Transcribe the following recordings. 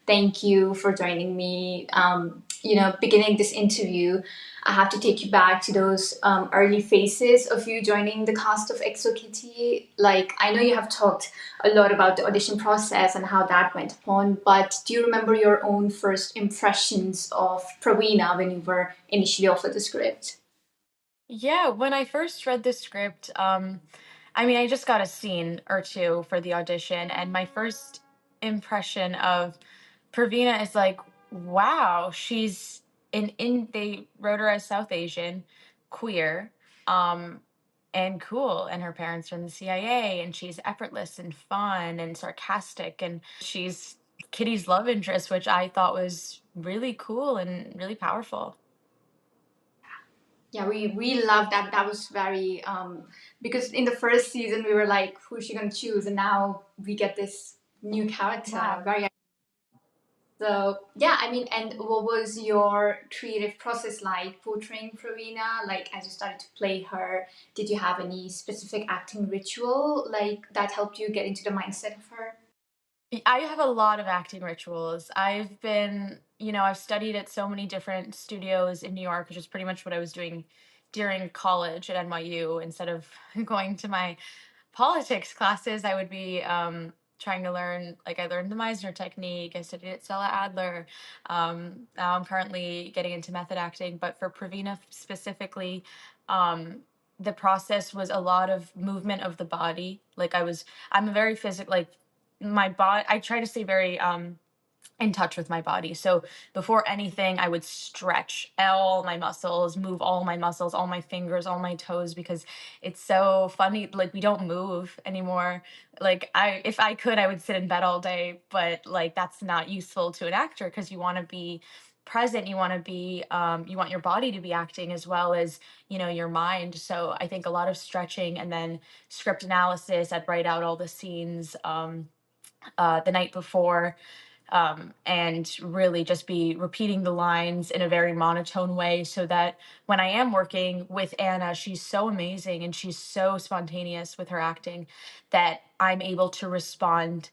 Thank you for joining me. Beginning this interview, I have to take you back to those early phases of you joining the cast of Exo Kitty. Like, I know you have talked a lot about the audition process and how that went upon, but do you remember your own first impressions of Praveena when you were initially offered the script? Yeah, when I first read the script, I mean, I just got a scene or two for the audition, and my first impression of Praveena is like, wow, she's they wrote her as South Asian, queer, um, and cool, and her parents are in the CIA, and she's effortless and fun and sarcastic, and she's Kitty's love interest, which I thought was really cool and really powerful. Yeah, we love that. That was very because in the first season we were like, who's she gonna choose? And now we get this new character. Yeah. Very so yeah, I mean, and what was your creative process like portraying Praveena? Like as you started to play her, did you have any specific acting ritual like that helped you get into the mindset of her? I have a lot of acting rituals. I've studied at so many different studios in New York, which is pretty much what I was doing during college at NYU. Instead of going to my politics classes, I would be trying to learn, like I learned the Meisner technique, I studied at Stella Adler. Now I'm currently getting into method acting, but for Pravina specifically, um, the process was a lot of movement of the body. I'm a very physical, like my body, I try to stay very in touch with my body. So before anything, I would stretch all my muscles, move all my muscles, all my fingers, all my toes, because it's so funny. Like we don't move anymore. If I could, I would sit in bed all day, but like that's not useful to an actor because you want to be present. You want to be, you want your body to be acting as well as, your mind. So I think a lot of stretching and then script analysis. I'd write out all the scenes. The night before, and really just be repeating the lines in a very monotone way so that when I am working with Anna, she's so amazing and she's so spontaneous with her acting that I'm able to respond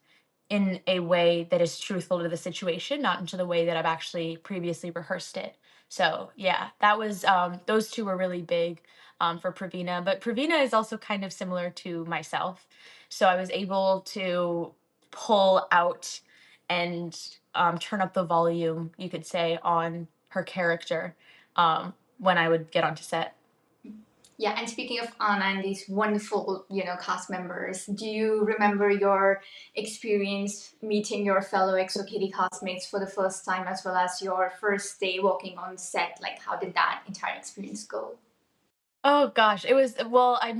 in a way that is truthful to the situation, not into the way that I've actually previously rehearsed it. So yeah, that was those two were really big for Pravina. But Pravina is also kind of similar to myself. So I was able to pull out and turn up the volume, you could say, on her character when I would get onto set. Yeah, and speaking of Anna and these wonderful, cast members, do you remember your experience meeting your fellow Exo Kitty castmates for the first time, as well as your first day walking on set? Like, how did that entire experience go? Oh gosh, it was well, I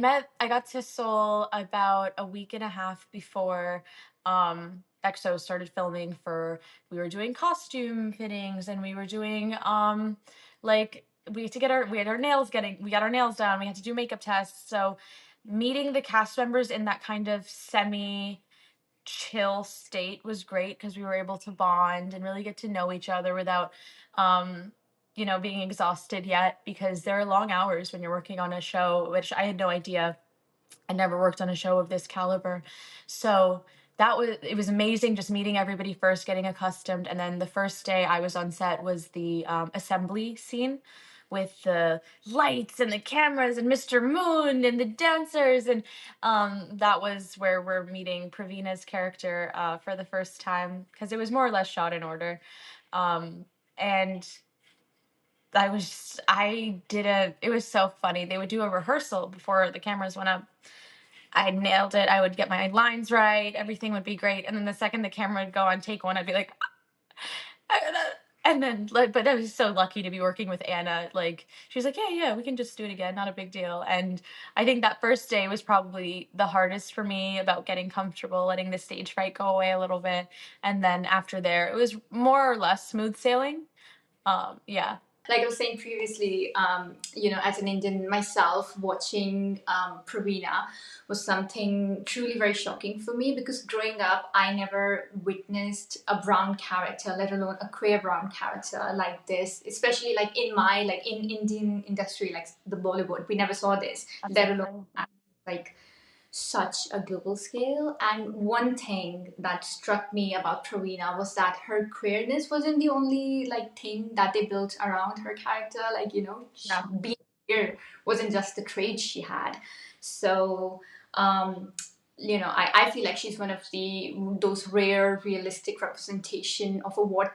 got to Seoul about a week and a half before EXO started filming for we were doing costume fittings and we were doing like we had to get our we had our nails getting we got our nails done, we had to do makeup tests. So meeting the cast members in that kind of semi chill state was great because we were able to bond and really get to know each other without being exhausted yet, because there are long hours when you're working on a show, which I had no idea. I never worked on a show of this caliber. So it was amazing just meeting everybody first, getting accustomed. And then the first day I was on set was the assembly scene with the lights and the cameras and Mr. Moon and the dancers. And that was where we're meeting Praveena's character for the first time because it was more or less shot in order. And it was so funny. They would do a rehearsal before the cameras went up. I nailed it. I would get my lines right. Everything would be great. And then the second the camera would go on take one, I'd be like, and then like, but I was so lucky to be working with Anna. Like, she was like, yeah, yeah, we can just do it again. Not a big deal. And I think that first day was probably the hardest for me about getting comfortable, letting the stage fright go away a little bit. And then after there, it was more or less smooth sailing. Yeah. Like I was saying previously, as an Indian myself, watching Praveena was something truly very shocking for me because growing up, I never witnessed a brown character, let alone a queer brown character like this. Especially like in Indian industry, like the Bollywood, we never saw this, let alone Absolutely. like such a global scale. And one thing that struck me about Praveena was that her queerness wasn't the only like thing that they built around her character. Like, Yeah. being queer wasn't just the trait she had. So, um, I feel like she's one of those rare realistic representation of what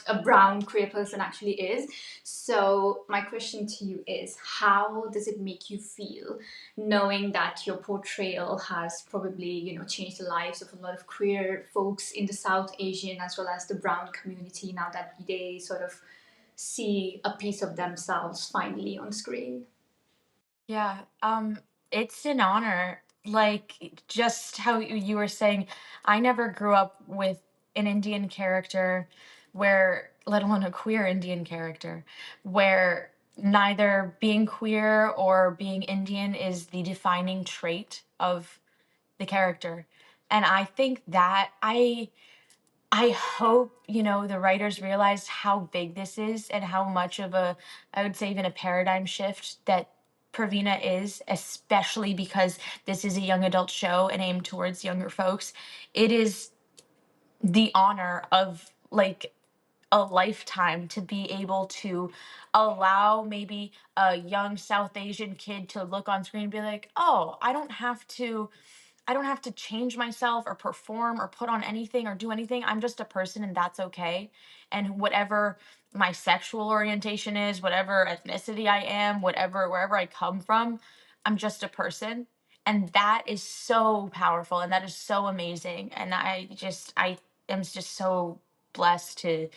a brown queer person actually is. So my question to you is, how does it make you feel knowing that your portrayal has probably changed the lives of a lot of queer folks in the South Asian as well as the brown community, now that they sort of see a piece of themselves finally on screen? Yeah, it's an honor. Like just how you were saying, I never grew up with an Indian character where, let alone a queer Indian character, where neither being queer or being Indian is the defining trait of the character. And I think that I hope, the writers realize how big this is and how much of a, I would say, even a paradigm shift that Pravina is, especially because this is a young adult show and aimed towards younger folks. It is the honor of like a lifetime to be able to allow maybe a young South Asian kid to look on screen and be like, oh, I don't have to change myself or perform or put on anything or do anything. I'm just a person and that's okay. And whatever my sexual orientation is, whatever ethnicity I am, whatever, wherever I come from, I'm just a person. And that is so powerful and that is so amazing. And I am just so blessed to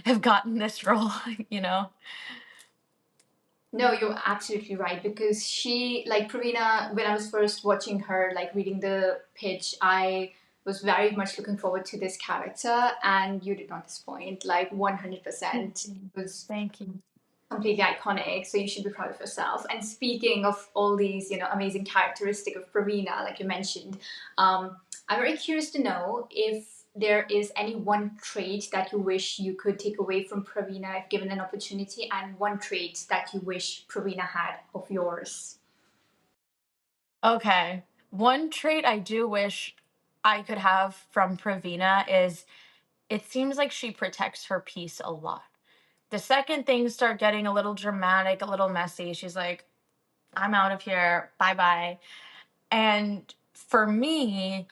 have gotten this role, you know? No, you're absolutely right, because she, like Praveena, when I was first watching her, like reading the pitch, I was very much looking forward to this character, and you did not disappoint. Like 100%. Mhm. It was Thank you. completely iconic, so you should be proud of yourself. And speaking of all these amazing characteristic of Praveena, like you mentioned, I'm very curious to know if there is any one trait that you wish you could take away from Praveena if given an opportunity, and one trait that you wish Praveena had of yours. Okay. One trait I do wish I could have from Pravina is it seems like she protects her peace a lot. The second things start getting a little dramatic, a little messy, she's like, I'm out of here. Bye bye. And for me,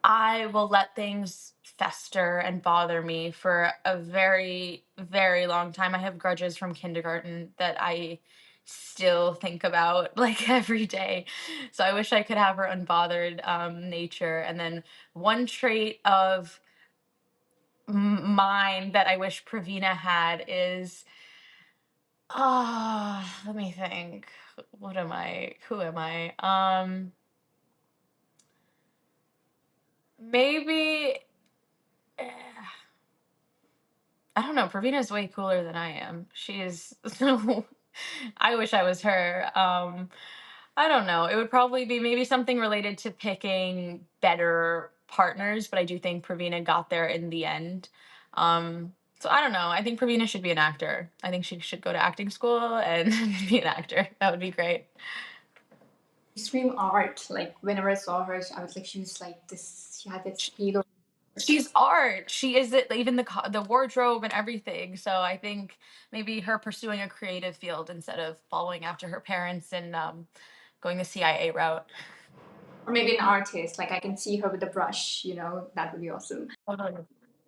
I will let things fester and bother me for a very, very long time. I have grudges from kindergarten that I still think about like every day. So I wish I could have her unbothered nature. And then one trait of mine that I wish Pravina had is, let me think. What am I? Who am I? Maybe. eh, I don't know. Pravina's way cooler than I am. She is. I wish I was her. I don't know. It would probably be maybe something related to picking better partners, but I do think Pravina got there in the end. So I don't know. I think Pravina should be an actor. I think she should go to acting school and be an actor. That would be great. Extreme art. Like whenever I saw her, I was like, she was like this. She had this halo. She's art. She is it, even the wardrobe and everything. So I think maybe her pursuing a creative field instead of following after her parents and going the CIA route. Or maybe an artist. Like I can see her with a brush. That would be awesome. Totally.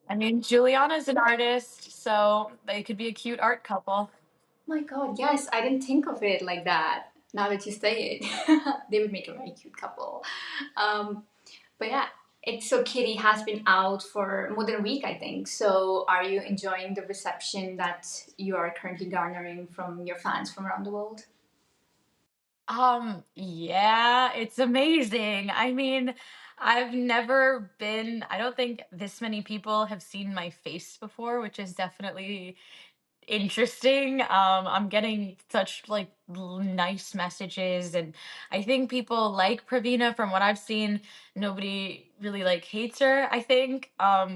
I mean, Juliana's an artist, so they could be a cute art couple. My God, yes, I didn't think of it like that. Now that you say it, they would make a very cute couple. Um, but yeah, it's so Kitty has been out for more than a week, I think. So, are you enjoying the reception that you are currently garnering from your fans from around the world? Yeah, it's amazing. I mean, I've never been, I don't think this many people have seen my face before, which is definitely interesting. I'm getting such like nice messages, and I think people like Pravina. From what I've seen, nobody really like hates her. I think,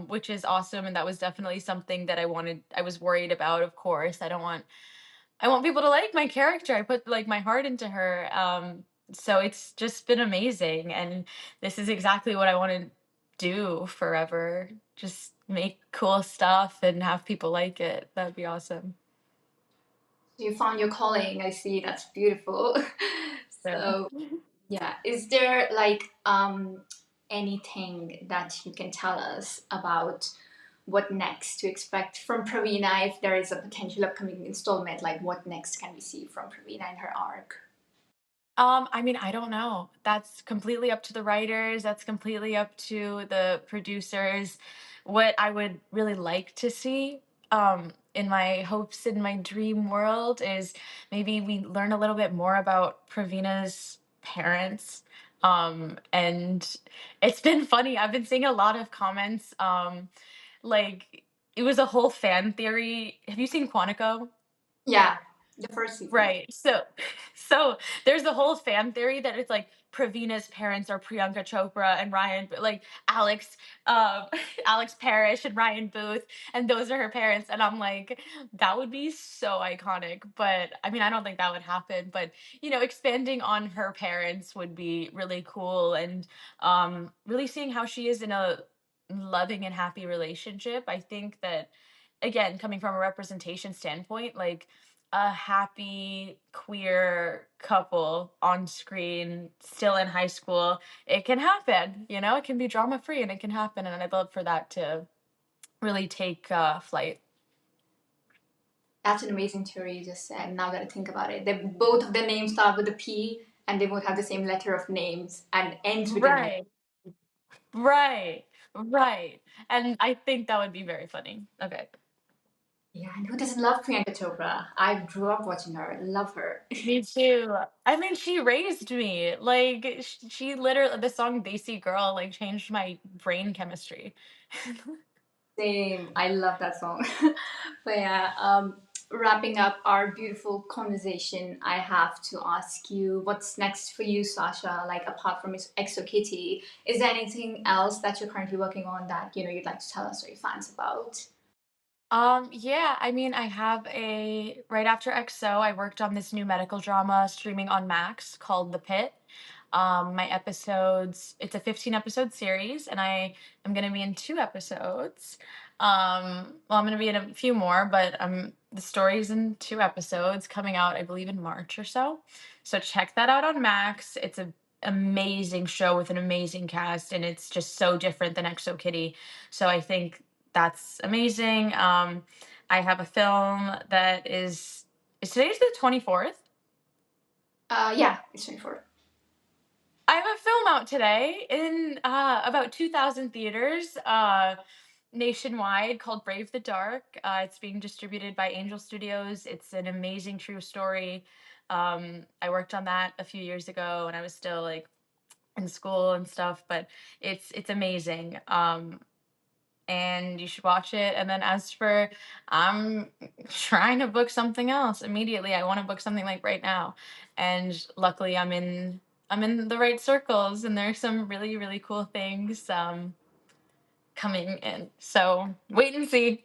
which is awesome, and that was definitely something that I was worried about. Of course, I want people to like my character. I put like my heart into her. So it's just been amazing, and this is exactly what I want to do forever. Just make cool stuff and have people like it. That'd be awesome. You found your calling. I see. That's beautiful. Yeah. So yeah, is there like anything that you can tell us about what next to expect from Praveena if there is a potential upcoming installment? Like what next can we see from Praveena and her arc? I mean, I don't know. That's completely up to the writers. That's completely up to the producers. What I would really like to see, in my hopes, in my dream world, is maybe we learn a little bit more about Praveena's parents. And it's been funny. I've been seeing a lot of comments. Like it was a whole fan theory. Have you seen Quantico? Yeah, the first season. Right. So there's the whole fan theory that it's like Praveena's parents are Priyanka Chopra and like Alex, um, Alex Parrish and Ryan Booth, and those are her parents. And I'm like, that would be so iconic. But I mean, I don't think that would happen. But expanding on her parents would be really cool, and really seeing how she is in a loving and happy relationship. I think that, again, coming from a representation standpoint, like a happy queer couple on screen, still in high school, it can happen. It can be drama free and it can happen. And I'd love for that to really take flight. That's an amazing theory you just said. Now that I think about it, they both of their names start with a P, and they both have the same letter of names and ends with an E. Right, right, right. And I think that would be very funny. Okay. Yeah, and who doesn't love Priyanka Chopra? I grew up watching her. Love her. Me too. I mean, she raised me. Like, she literally, the song Desi Girl, like, changed my brain chemistry. Same. I love that song. But yeah, wrapping up our beautiful conversation, I have to ask you what's next for you, Sasha? Like apart from Exo Kitty, is there anything else that you're currently working on that you'd like to tell us or your fans about? Yeah, I mean, I have right after XO, I worked on this new medical drama streaming on Max called The Pit. My episodes, it's a 15 episode series, and I am going to be in two episodes. Well, I'm going to be in a few more, but the story's in two episodes coming out, I believe, in March or so. So check that out on Max. It's a amazing show with an amazing cast, and it's just so different than XO Kitty. So I think that's amazing. I have a film that is today's the 24th. Yeah, it's 24. I have a film out today in about 2,000 theaters nationwide called Brave the Dark. It's being distributed by Angel Studios. It's an amazing true story. I worked on that a few years ago when I was still like in school and stuff, but it's amazing. And you should watch it. And then as for, I'm trying to book something else immediately. I want to book something like right now, and luckily I'm in the right circles, and there's some really really cool things coming in. So wait and see.